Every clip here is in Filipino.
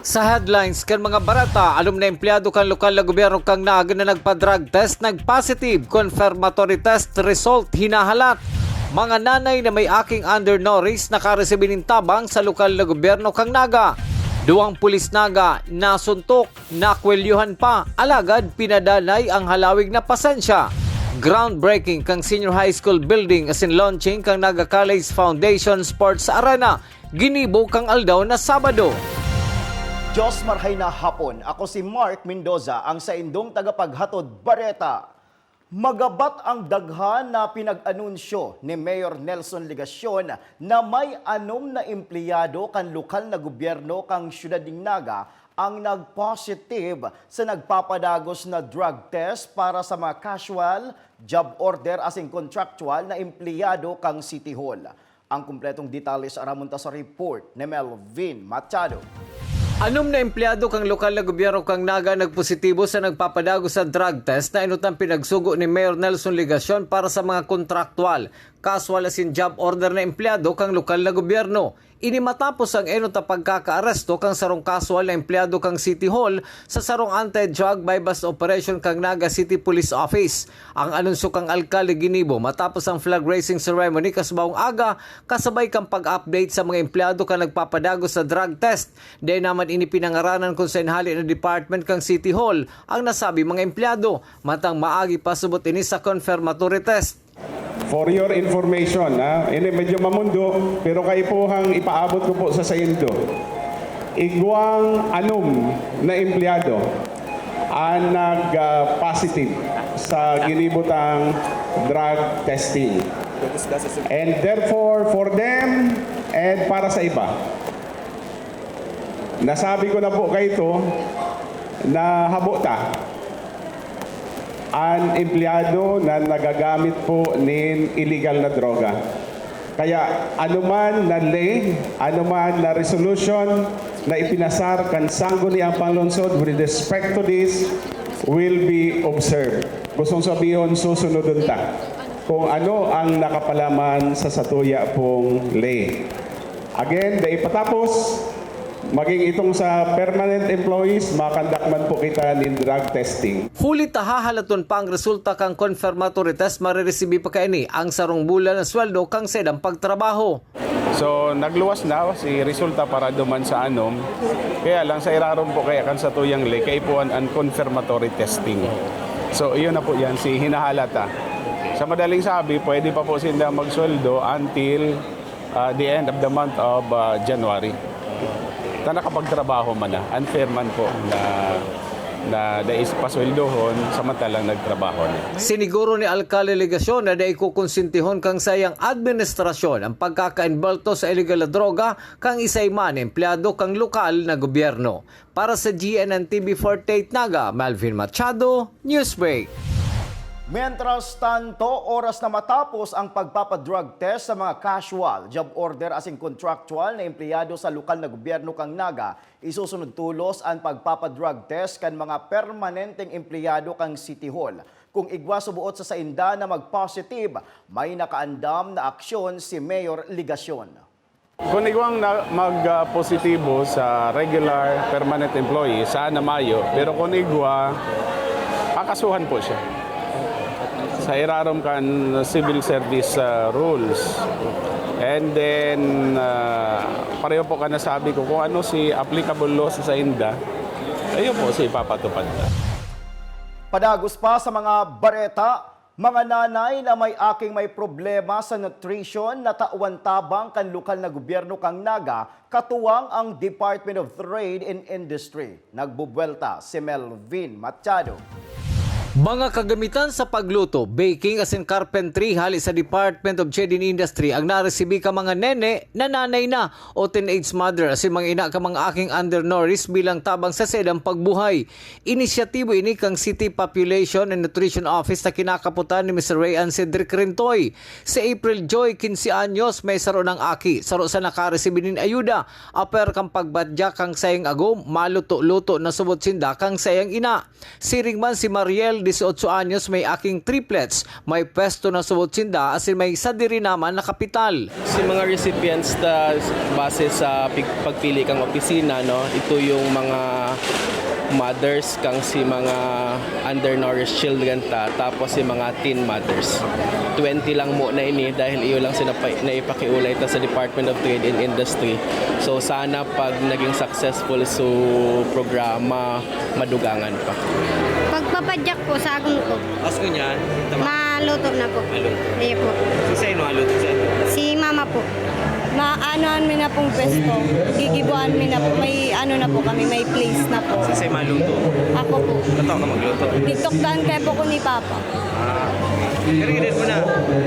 Sa headlines kan mga barata, alum na empleyado kan lokal na gobyerno kang naaga na nagpa-drug test, nag-positive, confirmatory test result hinahalat. Mga nanay na may aking undernourished nakaresibin ng tabang sa lokal na gobyerno kang naga. Duwang pulis naga nasuntok, nakwelyuhan pa, alagad pinadanay ang halawig na pasensya. Groundbreaking kang senior high school building as in launching kang Naga College Foundation Sports Arena, ginibo kang aldaw na Sabado. Diyos marhay na hapon. Ako si Mark Mendoza, ang sa indong tagapaghatod Bareta. Magabat ang daghan na pinag-anunsyo ni Mayor Nelson Legacion na may anom na empleyado kan lokal na gobyerno kang siyudad ng Naga ang nag-positive sa nagpapadagos na drug test para sa mga casual, job order as in contractual na empleyado kang City Hall. Ang kumpletong detalye aramunta sa report ni Melvin Machado. Anom na empleyado kang lokal na gobyerno kang Naga nagpositibo sa nagpapadago sa drug test na inutang pinagsugo ni Mayor Nelson Legacion para sa mga kontraktual, casual as in job order na empleyado kang lokal na gobyerno. Ini matapos ang enot na pagkakaaresto kang sarong casual na empleyado kang City Hall sa sarong anti-drug bypass operation kang Naga City Police Office. Ang anunsyo kang alkalde ginibo matapos ang flag raising ceremony kasbawang aga kasabay kang pag-update sa mga empleyado kang nagpapadago sa drug test. Dahil naman ini pinangaranan kung sa inhali na department kang City Hall ang nasabi mga empleyado matang maagi pasubot ini sa confirmatory test. For your information, ini medyo mamundo, pero kayo po hang ipaabot ko po sa sayendo. Igwang anom na empleyado ang nag-positive sa ginibutang drug testing. And therefore, for them and para sa iba, nasabi ko na po kayo ito na habota ang empleyado na nagagamit po ng illegal na droga. Kaya anuman na lay, anuman na resolution na ipinasar kan sangguni ang panglungsod with respect to this will be observed. Gustong sabihin, susunodon ta kung ano ang nakapalaman sa satuya pong lay. Again, dahil patapos, maging itong sa permanent employees, makandakman po kita ng drug testing. Huli tahahalaton pa ang resulta kang confirmatory test mariresibi pa kaini ang sarong bulan na sweldo kang sedang pagtrabaho. So, nagluwas na si resulta para duman sa anom. Kaya lang sa iraron po kaya kan sa tuyang lay, kaipuan ang confirmatory testing. So, iyon na po yan, si hinahalata. Sa madaling sabi, pwede pa po sila magsweldo until the end of the month of January. Na nakapagtrabaho man na, unfair man po na dais pasweldohon samantalang nagtrabaho na. Siniguro ni Alcalde Legacion na dai kukonsintihon kang sayang administrasyon ang pagkakainbalto sa illegal na droga kang isay man empleyado kang lokal na gobyerno. Para sa GNN TV48 Naga, Melvin Machado, Newsbreak. Mientras tanto, oras na matapos ang pagpapadrug test sa mga casual, job order as in contractual na empleyado sa lokal na gobyerno kang Naga, isusunod tulos ang pagpapadrug test kan mga permanenteng empleyado kang City Hall. Kung igwa subuot sa sainda na mag-positive, may nakaandam na aksyon si Mayor Legacion. Kung igwang mag-positibo sa regular permanent employee, sana Mayo, pero kung igwa, kakasuhan po siya sa irarom kan civil service rules. And then, pareho po ka nasabi ko kung ano si applicable law sa sainda, ayun po si ipapatupad na. Padagos pa sa mga bareta, mga nanay na may problema sa nutrition na tauan tabang kan lokal na gobyerno kang Naga, katuwang ang Department of Trade and Industry. Nagbubuelta si Melvin Machado. Mga kagamitan sa pagluto, baking as in carpentry hali sa Department of Trade and Industry ang naresibi ka mga nene na nanay na o teenage mother as in mga ina ka mga aking undernourished bilang tabang sa sedang pagbuhay. Inisyatibo ini kang City Population and Nutrition Office na kinakaputan ni Mr. Rayan Cedric Rintoy. Sa April Joy, 15 anyos, may saro ng aki. Saro sa nakaresibi nin ayuda. Aper kang pagbadya kang sayang agom, maluto-luto na subot sinda kang sayang ina. Siring man si Mariel 18 anyos may aking triplets, may pwesto na subot sinda asin may isa diri naman na kapital. Si mga recipients na base sa pagpili kang opisina, no, ito yung mga mothers kang si mga undernourished children tapos si mga teen mothers. 20 lang mo na ini dahil iyo lang naipakiulay ta sa Department of Trade and Industry. So sana pag naging successful so programa madugangan pa. Pagpapadyak po sa akong ko. Asko niyan? Maluto na po. Maluto. Iya po. Si sino maluto sa ito? Si mama po. Maanoan mi na pong pwesto. Gigibuan mi na po. May ano na po kami, may place na po. Si maluto. Ako po. Bato ka magluto. Tiktok-dan kaya po ko ni Papa. Pero edad mo na?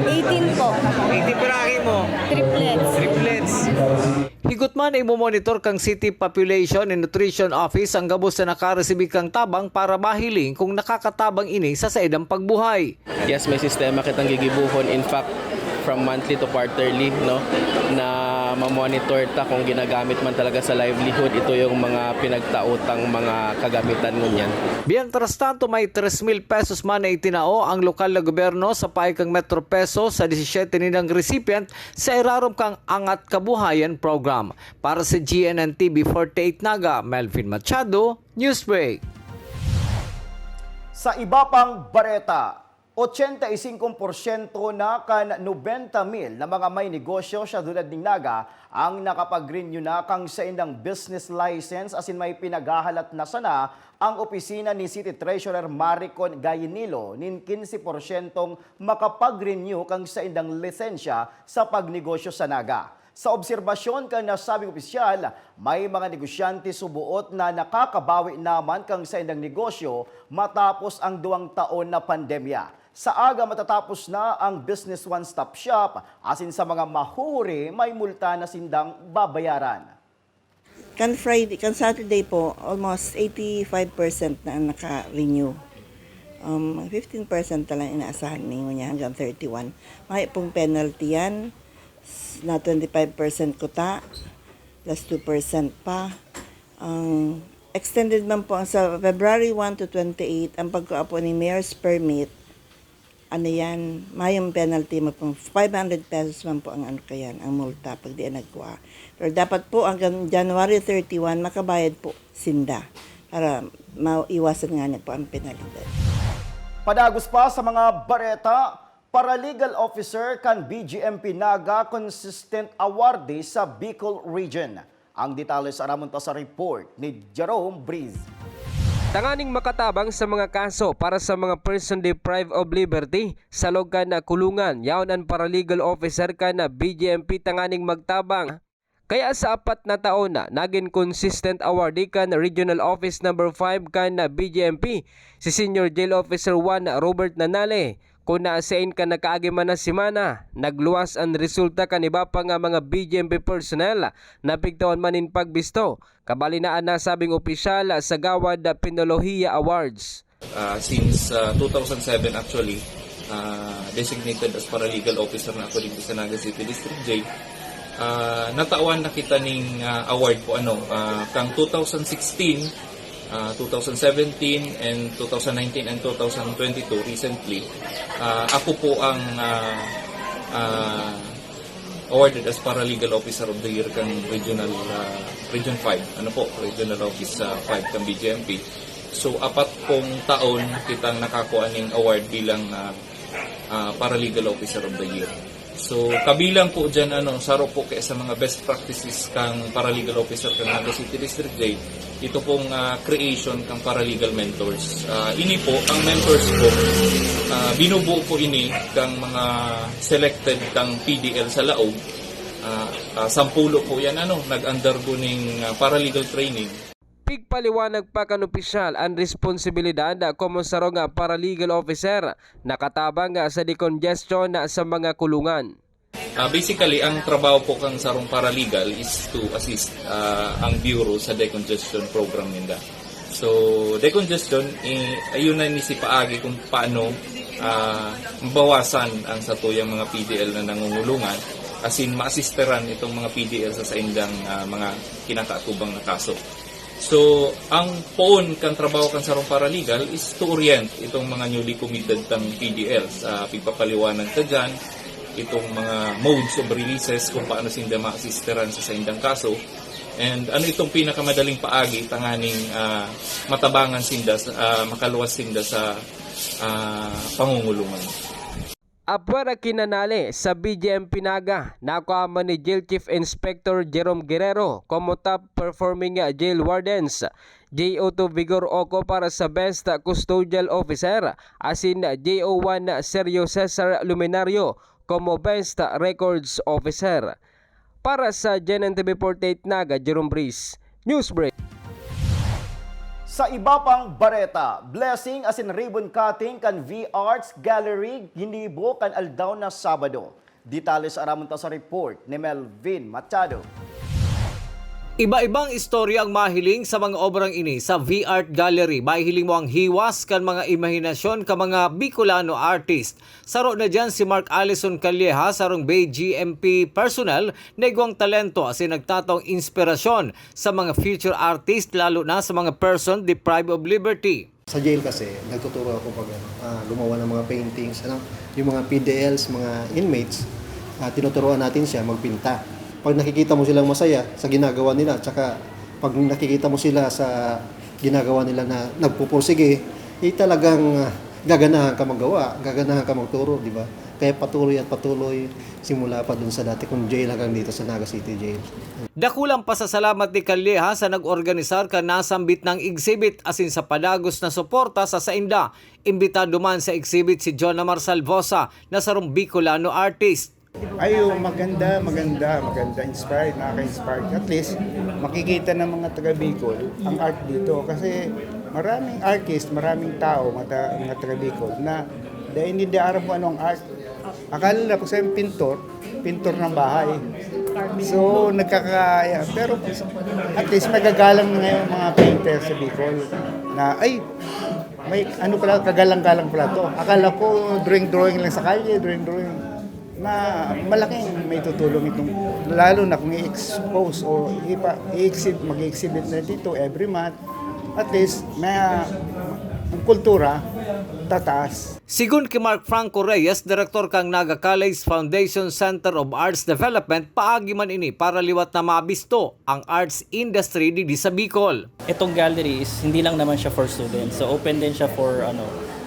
18 po. 80 paraki mo. Triplets. Higot man ay monitor kang City Population and Nutrition Office ang gabos na nakaresibig kang tabang para mahiling kung nakakatabang ini sa saedang pagbuhay. Yes, may sistema kitang gigibuhon. In fact, from monthly to quarterly, no, na ma-monitor ta kung ginagamit man talaga sa livelihood. Ito yung mga pinagtautang mga kagamitan mo niyan. Mientras tanto, may 3,000 pesos man na itinao ang lokal na gobyerno sa paikang Metro Peso sa 17 nilang recipient sa irarom kang Angat Kabuhayan program. Para sa GNN TV 48 Naga, Melvin Machado, Newsbreak. Sa iba pang bareta, 85% na kan 90,000 na mga may negosyo sa dulad ng Naga ang nakapag-renew na kang sa indang business license asin may pinagahalat na sana ang opisina ni City Treasurer Maricon Gayenilo nin 15% makapag-renew kang sa indang lisensya sa pagnegosyo sa Naga. Sa obserbasyon kan nasabing opisyal, may mga negosyante subuot na nakakabawi naman kang sa indang negosyo matapos ang 2 taon na pandemya. Sa aga matatapos na ang Business One-Stop Shop, asin sa mga mahuri may multa na sindang babayaran. Kan Saturday po, almost 85% na naka-renew. 15% lang inaasahan ninyo niya hanggang 31. May pong penalty yan na 25% kuta plus 2% pa. Extended man po sa February 1 to 28 ang pagkuha po ni Mayor's Permit. Ano yan, mayong penalty mo pong 500 pesos man po ang ano kayan, ang multa pag di nagkuha. Pero dapat po hanggang January 31 makabayad po sinda para maiwasan nga niya po ang penalidad. Padagos pa sa mga bareta, paralegal officer kan BGMP Naga Consistent Awardee sa Bicol Region. Ang detalye sa aramon sa report ni Jerome Breeze. Tanganing makatabang sa mga kaso para sa mga person deprived of liberty sa logan na kulungan. Yaon ang paralegal officer ka na BGMP tanganing magtabang. Kaya sa 4 na taon na naging consistent awardee ka na Regional Office number 5 ka na BGMP si Senior Jail Officer 1 Robert Nanale. Kung naasain ka nakaagi man na simana, nagluwas ang resulta kaniba pa nga mga BGMP personnel na pigtawan manin pagbisto. Kabalinaan na sabing opisyal sa Gawad Pinolohiya Awards. Since 2007 actually, designated as paralegal officer na ako dito sa Naga City District Jail. Natawan na kita ning award po kang 2016, 2017 and 2019 and 2022 recently. Ako po ang awarded as Paralegal Officer of the Year kang Region 5. Regional Office 5 kang BGMP. So 4 pong taon kitang nakakuha ng award bilang Paralegal Officer of the Year. So kabilang po dyan saro po kaya sa mga best practices kang Paralegal Officer kang Naga City District Jail. Ito pong creation kang paralegal mentors. Ini po, ang mentors po, binubuo po ini kang mga selected kang PDL sa laog. 10 po yan, nag-undergo ng paralegal training. Pigpaliwanag pa kan opisyal ang responsibilidad na kumusaro nga paralegal officer nakatabang nga sa decongestion na sa mga kulungan. Basically, ang trabaho po kang sarong paralegal is to assist ang bureau sa decongestion program nila. So, decongestion, ayun na nisipaagi kung paano mabawasan ang satuyang mga PDL na nangungulungan as in ma-assisteran itong mga PDL sa indang mga kinakaatubang na kaso. So, ang poon kang trabaho kang sarong paralegal is to orient itong mga newly committed tang PDL sa pagpapaliwanag ka dyan, itong mga modes of releases kung paano sinda ma-assisteran sa indang kaso, and ano itong pinakamadaling paagi tanganing matabangan sinda, makaluwas sinda sa pangungulungan. Apwera kinanali sa BGMP Naga, nakuha ni Jail Chief Inspector Jerome Guerrero como top performing jail wardens. JO2 Vigor Oco para sa Best Custodial Officer, asin JO1 Sergio Cesar Luminario como Best Records Officer. Para sa GNN TV 48 Naga, Jerome Breeze, Newsbreak. Sa iba pang bareta, blessing as in ribbon cutting kan V-Arts Gallery hinibo kan aldaw na Sabado. Detalye sa aramon ta sa report ni Melvin Machado. Iba-ibang istorya ang mahiling sa mga obrang ini sa V-Art Gallery. Mahiling mo ang hiwas kan mga imahinasyon ka mga Bicolano artist. Saro na dyan si Mark Allison Calleja, sarong Bay GMP personnel na igwang talento as nagtatong inspirasyon sa mga future artist, lalo na sa mga person deprived of liberty. Sa jail kasi, nagtuturo ako pag gumawa ng mga paintings, yung mga PDLs, mga inmates, tinuturuan natin siya magpinta. Pag nakikita mo silang masaya sa ginagawa nila, tsaka pag nakikita mo sila sa ginagawa nila na nagpupursige, talagang gaganahan ka magawa, gaganahan ka magturo, di ba? Kaya patuloy at patuloy, simula pa dun sa dati kong jail hanggang dito sa Naga City Jail. Dakulang pasasalamat ni Calleja sa nag-organisar ka nasambit ng exhibit asin sa padagos na suporta sa sainda. Imbitado man sa exhibit si John Amar Salvosa na sarong Bicolano artist. Maganda, inspired, nakaka-inspired. At least, makikita ng mga taga Bicol ang art dito. Kasi maraming artist, maraming tao, mga taga Bicol, na dahil hindi aram kung anong art. Akala na po sa pintor ng bahay. So, nagkakaya. Pero at least magagalang na ngayon mga painter sa Bicol na, may ano pala, kagalang-galang pala to. Akala ko drawing lang sa kalye, drawing na malaking may tutulong itong, lalo na kung i-expose o mag-exhibit na dito every month, at least may ang kultura tataas. Sigun kay Mark Franco Reyes, Director kang Naga College Foundation Center of Arts Development, paagi man ini para liwat na mabisto ang arts industry di sa Bicol. Itong gallery is hindi lang naman siya for students, so open din siya for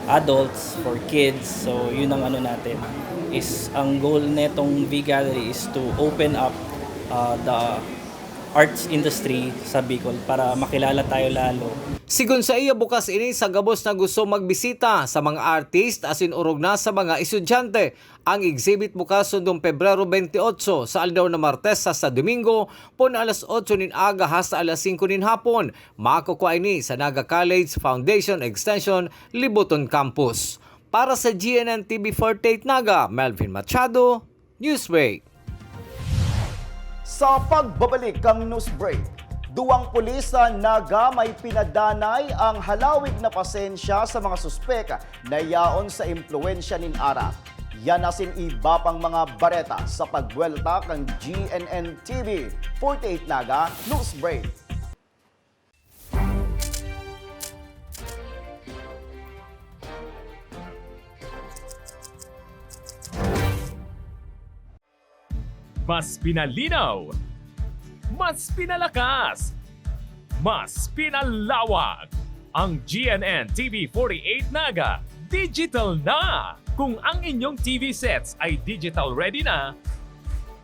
adults, for kids. So yun ang natin is ang goal netong V Gallery is to open up the arts industry sa Bicol para makilala tayo lalo. Sigun sa iya bukas ini sa gabos na gusto magbisita sa mga artist asin urog na sa mga estudyante. Ang exhibit bukas sundong Pebrero 28 sa aldaw na Martes sa Domingo pon alas 8 nin aga hasta alas 5 nin hapon. Makukuha ini sa Naga College Foundation Extension Libuton Campus. Para sa GNN TV 48 Naga, Melvin Machado, Newsbreak. Sa pagbabalik kang Newsbreak, duwang pulis sa Naga may pinadanay ang halawig na pasensya sa mga suspek na yaon sa impluensya nin Ara. Yan asin iba pang mga bareta sa pagwelta kang GNN TV 48 Naga Newsbreak. Mas pinalinaw, mas pinalakas, mas pinalawak. Ang GNN TV 48 Naga, digital na! Kung ang inyong TV sets ay digital ready na,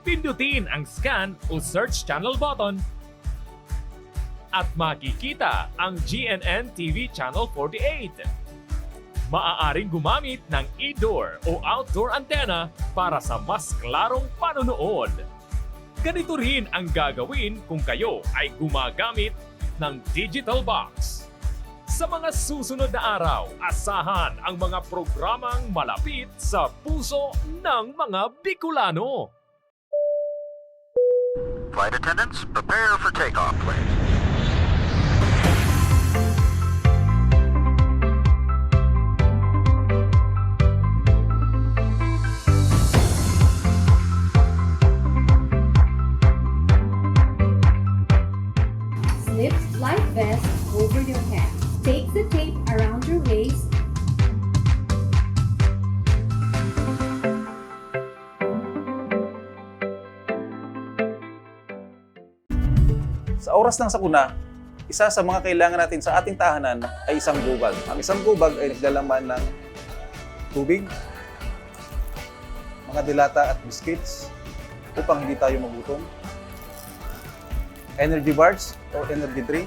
pindutin ang scan o search channel button at makikita ang GNN TV Channel 48. Maaaring gumamit ng indoor o outdoor antenna para sa mas klarong panonood. Ganito rin ang gagawin kung kayo ay gumagamit ng digital box. Sa mga susunod na araw, asahan ang mga programang malapit sa puso ng mga Bicolano. Flight attendants, prepare for takeoff, please. Flight Sa oras ng sakuna, isa sa mga kailangan natin sa ating tahanan ay isang gubag. Ang isang gubag ay naglalaman ng tubig, mga dilata at biscuits upang hindi tayo magutom, energy bars o energy drink,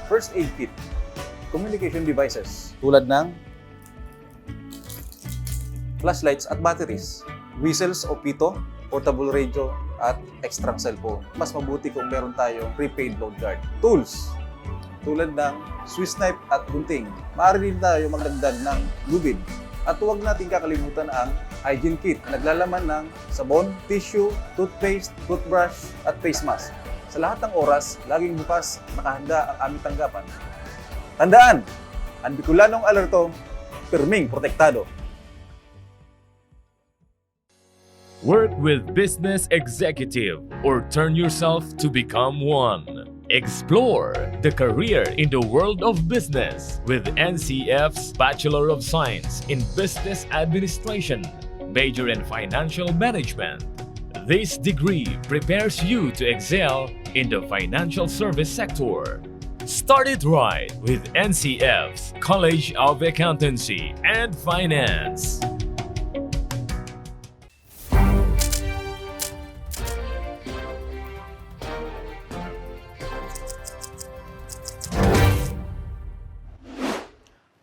first aid kit, communication devices tulad ng flashlights at batteries, whistles o pito, portable radio, at extra cellphone. Mas mabuti kung meron tayong prepaid load guard. Tools, tulad ng Swiss knife at gunting. Maaari din tayo magdagdag ng lubid. At huwag natin kakalimutan ang hygiene kit na naglalaman ng sabon, tissue, toothpaste, toothbrush, at face mask. Sa lahat ng oras, laging bukas, nakahanda ang aming tanggapan. Tandaan, ang Bicolanong alerto, pirming protektado. Work with business executive or turn yourself to become one. Explore the career in the world of business with NCF's Bachelor of Science in Business Administration, major in Financial Management. This degree prepares you to excel in the financial service sector. Start it right with NCF's College of Accountancy and Finance.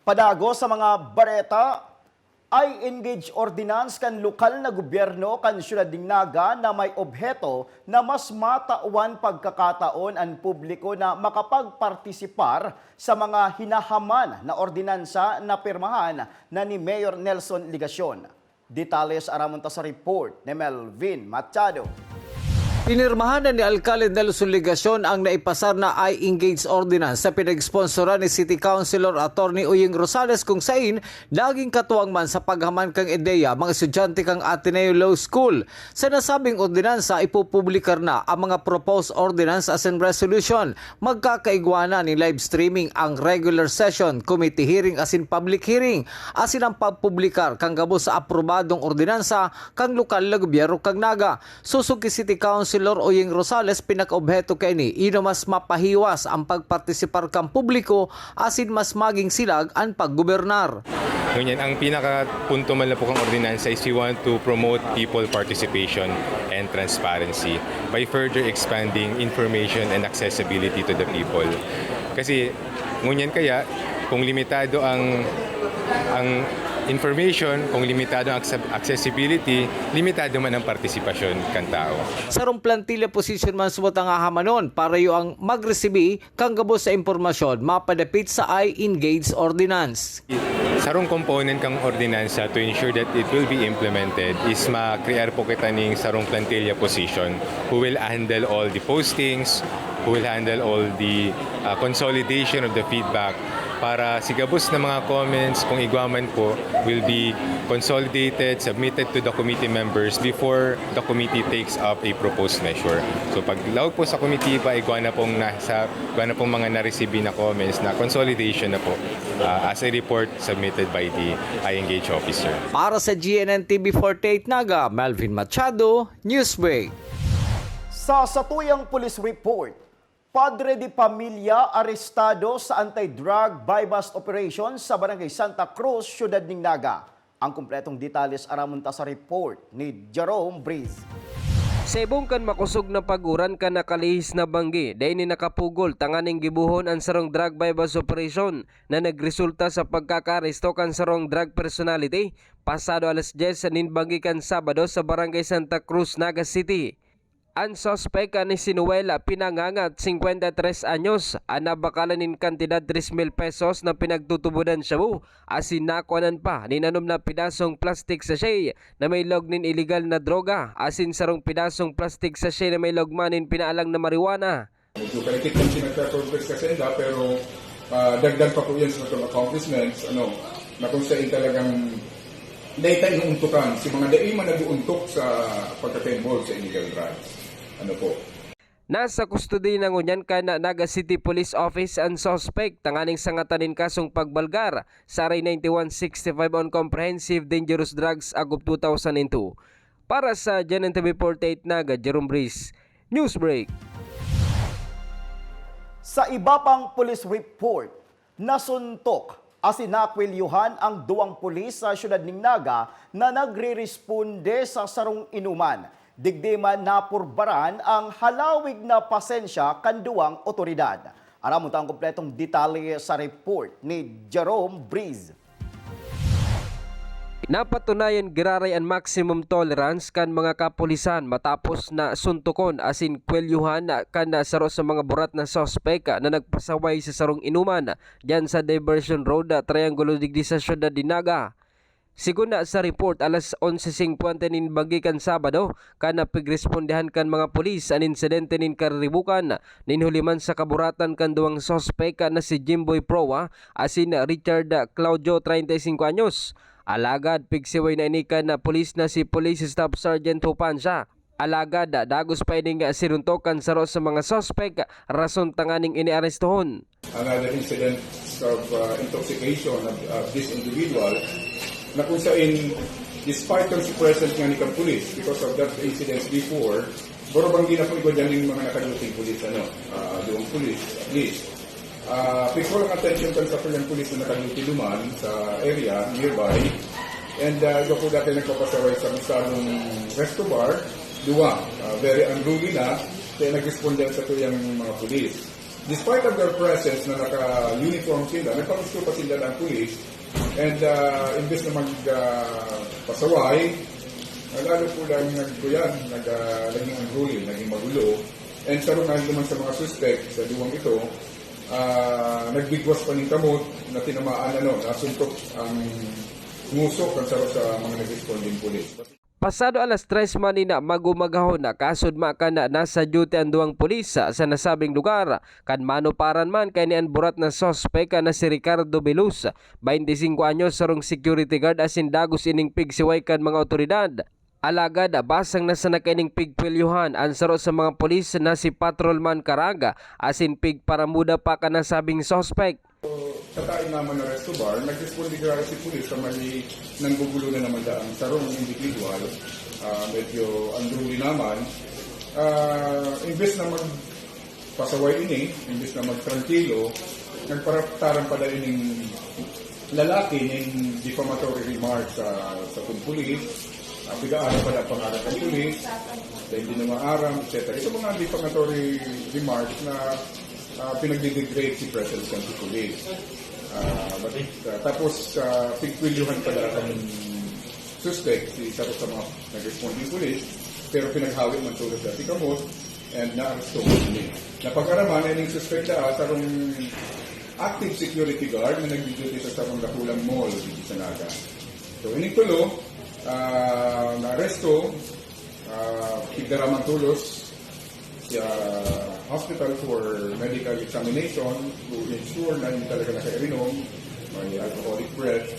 Padago sa mga bareta ay engage ordinance kan lokal na gobyerno kan siyudad ng Naga na may obheto na mas matauan pagkakataon ang publiko na makapagpartisipar sa mga hinahaman na ordinansa na pirmahan na ni Mayor Nelson Ligacion. Detalles aramon ta sa report ni Melvin Machado. Pinirmahan na ni Alcalde Nelson Ligacion ang naipasar na I-Engage Ordinance sa pinag-sponsoran ni City Councilor Attorney Uying Rosales kung sain laging katuwang man sa paghaman kang ideya mga estudyante kang Ateneo Law School. Sa nasabing ordinansa, ipupublikar na ang mga proposed ordinance as in resolution. Magkakaigwana ni live streaming ang regular session, committee hearing as in public hearing, as in ang pagpublikar kang gabo sa aprobadong ordinansa kang lokal na gobyerno kang Naga. Susuki City Councilor Uying Rosales pinaka-obheto kay ni ino mas mapahiwas ang pagpartisipar kang publiko asin mas maging silag ang paggobernar. Ngunyan, ang pinaka-punto man po kang ordinansa is we want to promote people participation and transparency by further expanding information and accessibility to the people. Kasi ngunyan kaya kung limitado ang information, kung limitado ang accessibility, limitado man ang partisipasyon kan tao. Sarong plantilla position man sumot ang ahamanon para yu ang magresibi kang gabo sa impormasyon mapadapit sa I-Engage Ordinance. Sarong component kang ordinansa to ensure that it will be implemented is ma-create po kita ning sarong plantilla position who will handle all the postings, who will handle all the consolidation of the feedback para sigabos na mga comments kung igwaman po will be consolidated, submitted to the committee members before the committee takes up a proposed measure. So pag lawag po sa committee pa, igwana pong mga na-receive na comments na consolidation na po as a report submitted by the I-Engage officer. Para sa GNN TV 48 Naga, Melvin Machado, Newsbreak. Sa satuyang police report, Padre de Pamilya arestado sa anti-drug buy-bust operation sa Barangay Santa Cruz, Siyudad ng Naga. Ang kumpletong detalles aramon ta sa report ni Jerome Breeze. Sa ibong kan makusog na paguran ka nakalihis na banggi, dahil ni nakapugol tanganing gibuhon ang sarong drug buy-bust operation na nagresulta sa pagkakaresto kan sarong drug personality pasado alas 10 sa ninbanggi kan Sabado sa Barangay Santa Cruz, Naga City. Ang suspect ni Sinuela Pinangangat, 53 anyos, anabakalan ng kantidad 3,000 pesos na pinagtutubudan siya mo. Asin nakuanan pa, ninanom na pidasong plastic sachet na may log nin illegal na droga. Asin sarong pidasong plastic sachet na may logmanin pinaalang na marijuana. Medyo kalakit lang siya nagka-progress kasi pero dagdag pa po yan sa mga accomplishments na kung saan talagang data inuuntukan si mga daiman na duuntok sa pagka-involved sa illegal drugs. Nasa kustodiya ng unyan ka na Naga City Police Office ang suspect tanganing sangatanin kasong pagbalgar sa RA 9165 on Comprehensive Dangerous Drugs Agop 2002. Para sa GNN TV 48 Naga, Jerome Breeze, Newsbreak. Sa iba pang police report, nasuntok asinakwelyuhan ang duwang pulis sa siyudad ng Naga na nagre-responde sa sarong inuman. Digdiman na purbaran ang halawig na pasensya kan duwang otoridad. Aram mo ang kompletong detalye sa report ni Jerome Breeze. Napatunayan giraray ang maximum tolerance kan mga kapulisan matapos na suntukon asin kwelyuhan kan saro sa mga burat na sospek na nagpasaway sa sarong inuman diyan sa Diversion Road, Triangulo Digdi sa siyudad de Naga. Sigun na sa report, alas 11:50 nin bagikan Sabado, kana pigrespondehan kan mga pulis an insidente nin karribukan nin huliman sa kaburatan kan duwang sospek na si Jimboy Proa asin Richard Claudio 35 anyos. Alagad pigsiway na inikan na pulis na si Police Staff Sergeant Hupansya. Alagad dagos pa ining sinuntokan saro sa mga sospek rason tanganing iniarestohon. Another incident of intoxication of this individual na kung saan despite ng presence nga ni kang pulis because of that incident before, borobang di na po ikaw dyan yung mga nakaluting pulis, doong pulis at least. Picture ang attention kan sa pilang pulis na nakaluti duman sa area nearby. And ito po dati nagpapasaway sa misalong resto bar, duwa, very unruly na, kaya nag-responde sa tuyang mga pulis. Despite of their presence na naka-uniform sila, nagpagusto pa sila ng pulis, and imbes na magpasaway, lalo po lang naging unruly, naging magulo, and sarungan naman sa mga suspect sa duwang ito, nagbigwas pa ng kamot na tinamaan nasuntok ang ngusok ang saro sa mga nag-responding pulis. Pasado alas 3 manina magumagahon na kasud maka na nasa duty ang duwang pulis sa nasabing lugar. Kan manuparan man kay nian burat na sospek na si Ricardo Belus, 25 anyos sarong security guard asin dagos ining pigsiway kan mga otoridad. Alagad basang nasa nakaining pigpilyuhan ang saro sa mga pulis na si Patrolman Caraga asin pig para muda pa ka nasabing sospek. Sa tayo naman na resto bar, nag-responde gara si pulis sa mali nang gugulo na naman ang sarong individual, medyo unruly naman. Imbes na magpasaway ini, imbes na magtrangkilo, nagparaptaran pa dahil ng lalaki ng defamatory remarks sa pulis. Bigaan pa na pangarap ng pulis, dahil hindi na maaram, etc. Ito mga defamatory remarks na pinagdidegrade si President ng pulis. Tapos pigpilyuhan pa na ang suspect, si isa sa mga nag-responding pulis, pero pinaghawi man tulad dati kamot, and na-arresto mo nila. Napag-araman ay yung suspect na sarong active security guard na nag-duty sa sarong Lakulang Mall dito sa Naga. So, initulo, na-arresto, pigdaraman tulos sa hospital for medical examination to ensure na hindi talaga nakainom, may alcoholic breath.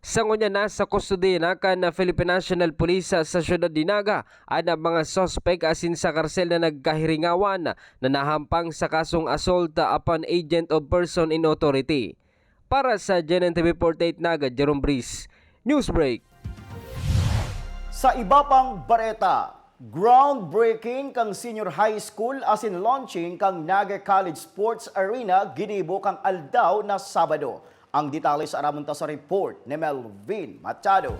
Sango niya na sa kustodiya na kan na Philippine National Police sa siyudad de Naga ang mga sospek asin sa karsel na nagkahiringawan na nahampang sa kasong assault upon agent of person in authority. Para sa GNN TV 48 Naga, Jerome Breeze, Newsbreak. Sa iba pang bareta, groundbreaking kang senior high school asin launching kang Naga College Sports Arena ginibo kang aldaw na Sabado. Ang detalye sa aramunta sa report ni Melvin Machado.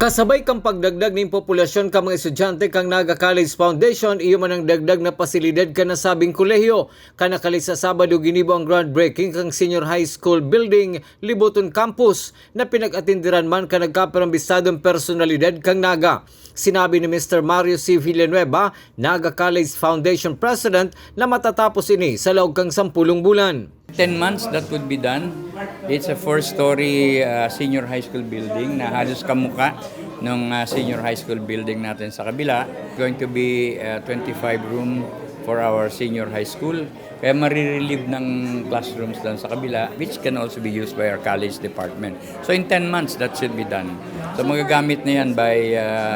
Kasabay kang pagdagdag ng populasyon ka mga estudyante kang Naga College Foundation, iyo man ang dagdag na pasilidad ka na sabing kolehiyo. Kanakali sa Sabado ginibo ang groundbreaking kang senior high school building Liboton Campus na pinag-atindiran man ka nagkaperambisadong personalidad kang Naga. Sinabi ni Mr. Mario C. Villanueva, Naga College Foundation President, na matatapos ini sa loob kang 10 bulan. 10 months that would be done. It's a 4-story senior high school building na halos kamuka ng senior high school building natin sa kabila. Going to be 25 room for our senior high school. Kaya marirelieve ng classrooms lang sa kabila, which can also be used by our college department. So in 10 months, that should be done. So magagamit na yan by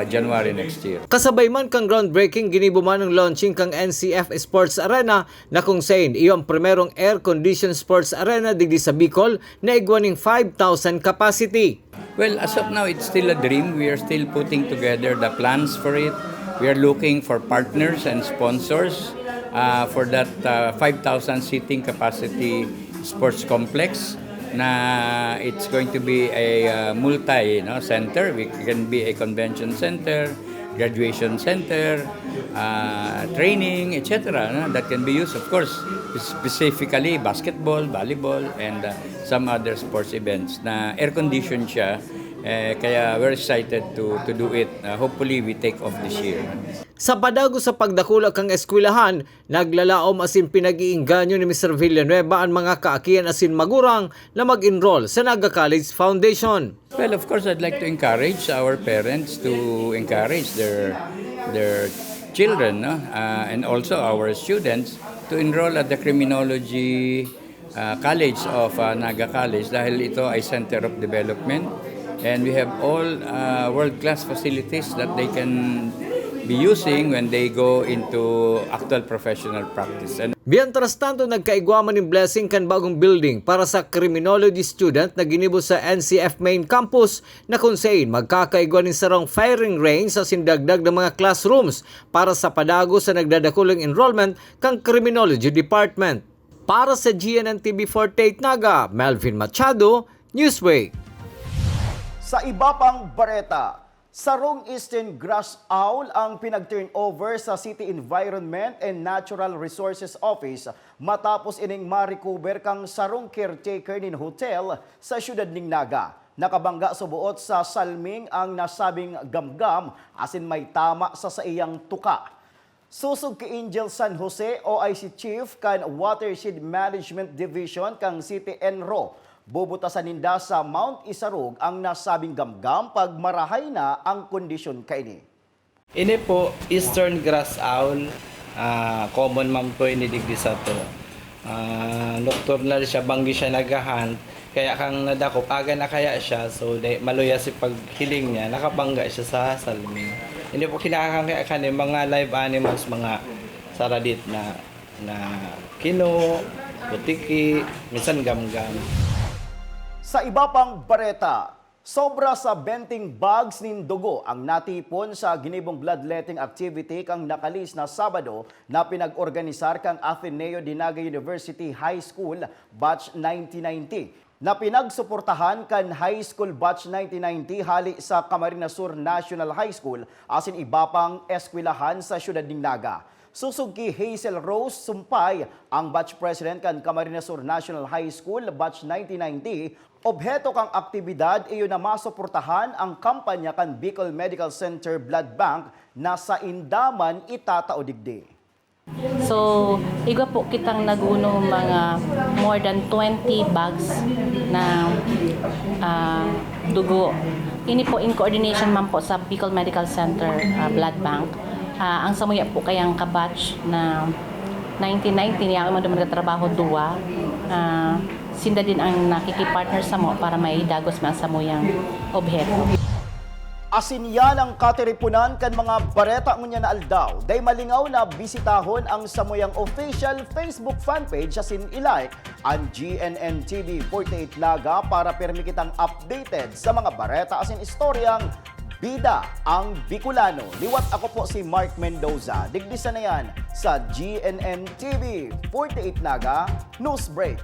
January next year. Kasabay man kang groundbreaking, ginibo man ang launching kang NCF Sports Arena na kung saan iyo ang primerong air-conditioned sports arena digdi sa Bicol na igwaning 5,000 capacity. Well, as of now, it's still a dream. We are still putting together the plans for it. We are looking for partners and sponsors. for that 5,000 seating capacity sports complex na it's going to be a multi-center. We can be a convention center, graduation center, training, etc. That can be used, of course, specifically basketball, volleyball, and some other sports events na air-conditioned siya. Kaya we're excited to do it. Hopefully, we take off this year. Sa padago sa pagdakula kang eskwelahan, naglalaom asin pinag-iinganyo ni Mr. Villanueva ang mga kaakian asin magurang na mag-enroll sa Naga College Foundation. Well, of course, I'd like to encourage our parents to encourage their children, and also our students to enroll at the Criminology College of Naga College dahil ito ay Center of Development, and we have all world-class facilities that they can be using when they go into actual professional practice. And Mientras tanto, nagkaigwaman ng blessing kan bagong building para sa criminology student na ginibo sa NCF Main Campus na kung saan magkakaigwa ng sarong firing range sa sindagdag ng mga classrooms para sa padago sa nagdadakulang enrollment kang Criminology Department. Para sa GNN TV 48 Naga, Melvin Machado, Newsweek. Sa iba pang bareta, Sarong Eastern Grass Owl ang pinag-turnover sa City Environment and Natural Resources Office matapos ining ma-recover kang sarong caretaker nin hotel sa siyudad ning Naga. Nakabangga subuot sa salming ang nasabing gamgam asin may tama sa iyang tuka. Susog ki Angel San Jose OIC Chief kan Watershed Management Division kang City Enro. Bubutasan ninda sa Mount Isarog ang nasabing gamgam pag marahay na ang kondisyon kaini. Ini po Eastern Grass Owl, common man po inidigdi sa to. Nocturnal siya, banggi siya nagahan, kaya kang nadakop, aga na kaya siya, so maluya si paghiling niya, nakabangga siya sa salming. Hindi po kinakakaya ka mga live animals, mga saradit na kino, putiki, minsan gamgam. Sa iba pang bareta, sobra sa 20 bags nin dugo ang natipon sa ginibong bloodletting activity kang nakalis na Sabado na pinag-organisar kang Ateneo de Naga University High School Batch 1990. Na pinagsuportahan kan High School Batch 1990 hali sa Camarines Sur National High School asin iba pang eskwelahan sa siyudad ning Naga. Susog ki Hazel Rose Sumpay, ang batch president kan Camarines Sur National High School Batch 1990, obheto kang aktibidad iyo na masuportahan ang kampanya kan Bicol Medical Center Blood Bank na sa Indaman itataodigdi. So, igwa po kitang naguno mga more than 20 bags na dugo. Ini po in coordination man po sa Bicol Medical Center Blood Bank. Ang samuya po kayang kabatch na 1990 niya ang mga trabaho duwa. Sinda din ang nakikipartner sa mo para may dagos man sa muyang obheto. Asin yan ang katiripunan kan mga bareta ngunya na aldaw. Day malingaw na bisitahon ang samuyang official Facebook fanpage asin ilike ang GNN TV 48 Naga para permi kitang updated sa mga bareta asin istoryang bida ang Bicolano. Liwat ako po si Mark Mendoza. Digdisa na yan sa GNN TV 48 Naga News Break.